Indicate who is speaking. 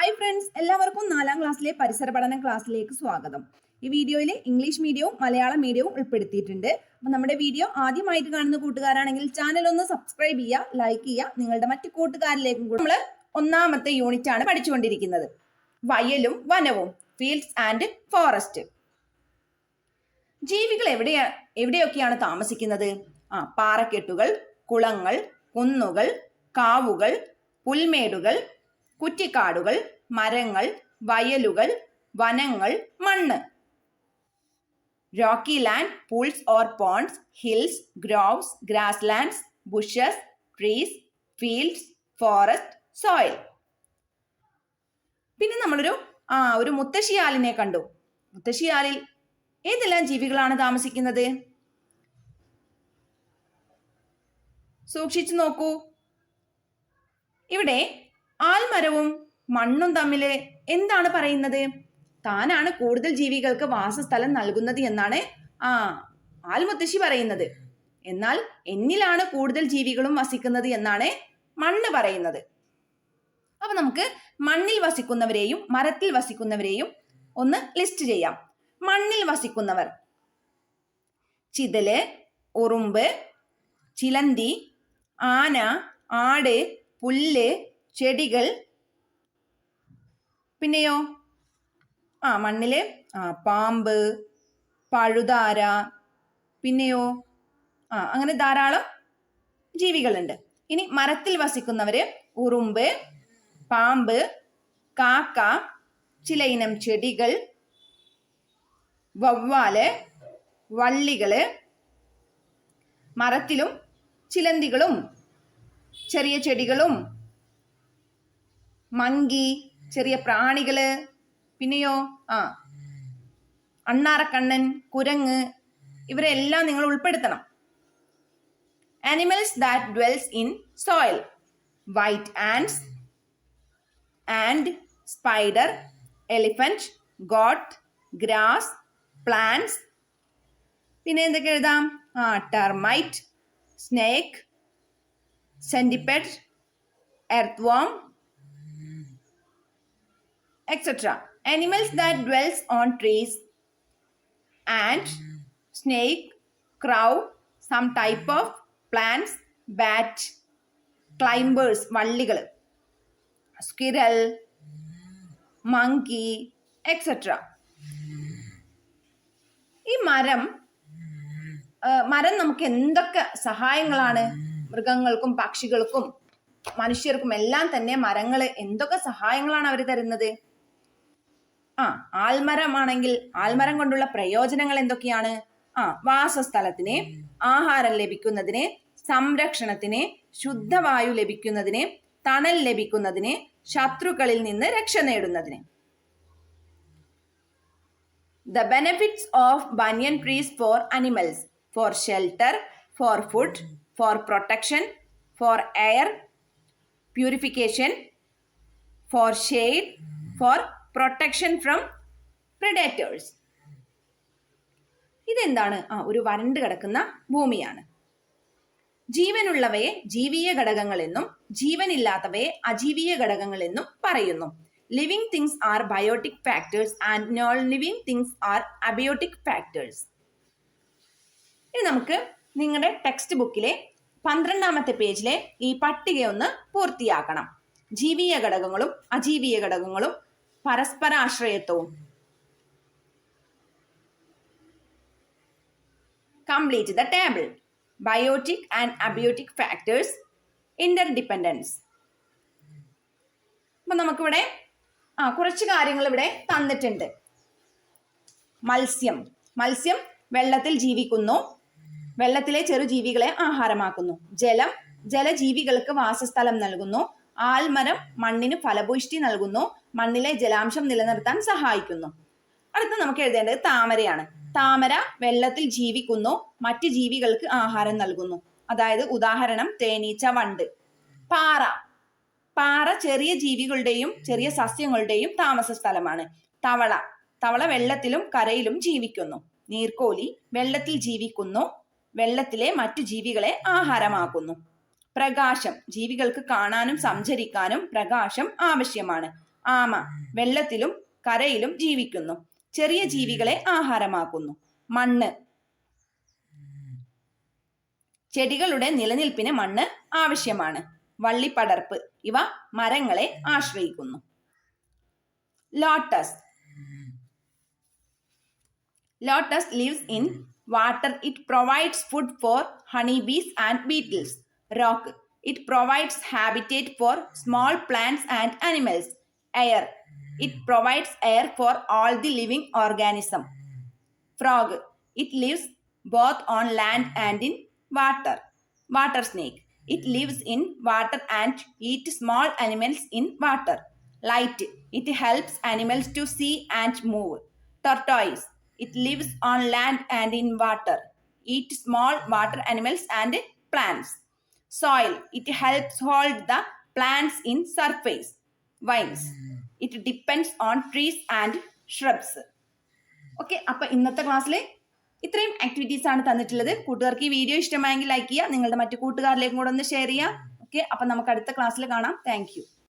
Speaker 1: Hi friends, എല്ലാവർക്കും 4ാം ക്ലാസ്സിലെ പരിസര പഠന ക്ലാസ്സിലേക്ക് സ്വാഗതം. ഈ വീഡിയോയിൽ ഇംഗ്ലീഷ് മീഡിയവും മലയാളം മീഡിയവും ഉൾപ്പെടുത്തിയിട്ടുണ്ട്. അപ്പോൾ നമ്മുടെ വീഡിയോ ആദ്യമായിട്ട് കാണുന്ന കൂട്ടുകാരാണെങ്കിൽ ചാനൽ ഒന്ന് സബ്സ്ക്രൈബ് ചെയ്യുക, ലൈക്ക് ചെയ്യുക, നിങ്ങളുടെ മറ്റു കൂട്ടുകാരിലേക്കും കൂടി. നമ്മൾ 1ാമത്തെ യൂണിറ്റ് ആണ് പഠിച്ചുകൊണ്ടിരിക്കുന്നത്. വയലും വനവും, ഫീൽഡ്സ് ആൻഡ് ഫോറസ്റ്റ്. ജീവികൾ എവിടെയൊക്കെയാണ് താമസിക്കുന്നത്? പാറക്കെട്ടുകൾ, കുളങ്ങൾ, കുന്നുകൾ, കാവുകൾ, പുൽമേടുകൾ, കുറ്റിക്കാടുകൾ, മരങ്ങൾ, വയലുകൾ, വനങ്ങൾ, മണ്ണ്. Rocky land, pools or ponds, hills, groves, grasslands, bushes, trees, fields, forest, soil. പിന്നെ നമ്മളൊരു മുത്തശ്ശിയാലിനെ കണ്ടു. മുത്തശ്ശിയാലിൽ ഏതെല്ലാം ജീവികളാണ് താമസിക്കുന്നത്? സൂക്ഷിച്ചു നോക്കൂ. ഇവിടെ ആൽമരവും മണ്ണും തമ്മിൽ എന്താണ് പറയുന്നത്? താനാണ് കൂടുതൽ ജീവികൾക്ക് വാസസ്ഥലം നൽകുന്നത് എന്നാണ് ആൽമുത്തശ്ശി പറയുന്നത്. എന്നാൽ എന്നിലാണ് കൂടുതൽ ജീവികളും വസിക്കുന്നത് എന്നാണ് മണ്ണ് പറയുന്നത്. അപ്പൊ നമുക്ക് മണ്ണിൽ വസിക്കുന്നവരെയും മരത്തിൽ വസിക്കുന്നവരെയും ഒന്ന് ലിസ്റ്റ് ചെയ്യാം. മണ്ണിൽ വസിക്കുന്നവർ: ചിതല്, ഉറുമ്പ്, ചിലന്തി, ആന, ആട്, പുല്ല്, ചെടികൾ. പിന്നെയോ മണ്ണില് പാമ്പ്, പഴുതാര, പിന്നെയോ അങ്ങനെ ധാരാളം ജീവികളുണ്ട്. ഇനി മരത്തിൽ വസിക്കുന്നവര് ഉറുമ്പ്, പാമ്പ്, കാക്ക, ചില ഇനം ചെടികൾ, വവ്വാല്, വള്ളികള്. മരത്തിലും ചിലന്തികളും ചെറിയ ചെടികളും, മങ്കി, ചെറിയ പ്രാണികള്, പിന്നെയോ അണ്ണാറക്കണ്ണൻ, കുരങ്ങ്, ഇവരെല്ലാം നിങ്ങൾ ഉൾപ്പെടുത്തണം. Animals that dwells in soil: white ants, ant, spider, elephant, goat, grass, plants. പിന്നെ എന്തൊക്കെ എഴുതാം? termite, snake, centipede, earthworm, etc. Animals that dwells on trees: ant, snake, crow, some type of plants, bat, climbers, വള്ളികൾ, squirrel, monkey, etc. ഈ മരം നമുക്ക് എന്തൊക്കെ സഹായങ്ങളാണ്? മൃഗങ്ങൾക്കും പക്ഷികൾക്കും മനുഷ്യർക്കും എല്ലാം തന്നെ മരങ്ങൾ എന്തൊക്കെ സഹായങ്ങളാണ് അവർ തരുന്നത്? ആൽമരമാണെങ്കിൽ ആൽമരം കൊണ്ടുള്ള പ്രയോജനങ്ങൾ എന്തൊക്കെയാണ്? വാസസ്ഥലത്തിന്, ആഹാരം ലഭിക്കുന്നതിന്, സംരക്ഷണത്തിന്, ശുദ്ധവായു ലഭിക്കുന്നതിന്, തണൽ ലഭിക്കുന്നതിന്, ശത്രുക്കളിൽ നിന്ന് രക്ഷ നേടുന്നതിന്. The benefits of banyan trees for animals: for shelter, for food, for protection, for air purification, for shade, for protection from predators. ഇതെന്താണ്? ഒരു വരണ്ട് കിടക്കുന്ന ഭൂമിയാണ്. ജീവനുള്ളവയെ ജീവീയ ഘടകങ്ങൾ എന്നും ജീവനില്ലാത്തവയെ അജീവീയ ഘടകങ്ങൾ എന്നും പറയുന്നു. Living things are biotic factors and non living things are abiotic factors. ഇനി നമുക്ക് നിങ്ങളുടെ ടെക്സ്റ്റ് ബുക്കിലെ 12ാമത്തെ പേജിലെ ഈ പട്ടികയൊന്ന് പൂർത്തിയാക്കണം. ജീവീയ ഘടകങ്ങളും അജീവീയ ഘടകങ്ങളും പരസ്പരാശ്രയത്വവും. Complete the table. Biotic and abiotic factors, interdependence. അപ്പൊ നമുക്കിവിടെ കുറച്ച് കാര്യങ്ങൾ ഇവിടെ തന്നിട്ടുണ്ട്. മത്സ്യം വെള്ളത്തിൽ ജീവിക്കുന്നു, വെള്ളത്തിലെ ചെറുജീവികളെ ആഹാരമാക്കുന്നു. ജലജീവികൾക്ക് വാസസ്ഥലം നൽകുന്നു. ആൽമരം മണ്ണിന് ഫലപുഷ്ടി നൽകുന്നു, മണ്ണിലെ ജലാംശം നിലനിർത്താൻ സഹായിക്കുന്നു. അടുത്ത നമുക്ക് എഴുതേണ്ടത് താമരയാണ്. താമര വെള്ളത്തിൽ ജീവിക്കുന്നു, മറ്റ് ജീവികൾക്ക് ആഹാരം നൽകുന്നു. അതായത് ഉദാഹരണം തേനീച്ച, വണ്ട്. പാറ ചെറിയ ജീവികളുടെയും ചെറിയ സസ്യങ്ങളുടെയും താമസ സ്ഥലമാണ്. തവള വെള്ളത്തിലും കരയിലും ജീവിക്കുന്നു. നീർക്കോലി വെള്ളത്തിൽ ജീവിക്കുന്നു, വെള്ളത്തിലെ മറ്റു ജീവികളെ ആഹാരമാക്കുന്നു. പ്രകാശം ജീവികൾക്ക് കാണാനും സഞ്ചരിക്കാനും പ്രകാശം ആവശ്യമാണ്. ആമ വെള്ളത്തിലും കരയിലും ജീവിക്കുന്നു. ചെറിയ ജീവികളെ ആഹാരമാക്കുന്നു. മണ്ണ് ചെടികളുടെ നിലനിൽപ്പിന് മണ്ണ് ആവശ്യമാണ്. വള്ളിപ്പടർപ്പ് ഇവ മരങ്ങളെ ആശ്രയിക്കുന്നു. Lotus lives in water. It provides food for honeybees and beetles. Rock, it provides habitat for small plants and animals. Air, it provides air for all the living organisms. Frog, it lives both on land and in water. Water snake, it lives in water and eats small animals in water. Light, it helps animals to see and move. Tortoise, it lives on land and in water, eats small water animals and plants. Soil, it helps hold the plants in surface. Vines, it depends on trees and shrubs. Okay, അപ്പൊ ഇന്നത്തെ ക്ലാസ്സിൽ ഇത്രയും activities ആണ് തന്നിട്ടുള്ളത്. കൂട്ടുകാർക്ക് ഈ video ഇഷ്ടമായെങ്കിൽ like ചെയ്യുക, നിങ്ങളുടെ മറ്റു കൂട്ടുകാരിലേക്കും കൂടെ ഒന്ന് ഷെയർ ചെയ്യുക. ഓക്കെ, അപ്പൊ നമുക്ക് അടുത്ത ക്ലാസ്സിൽ കാണാം. Thank you.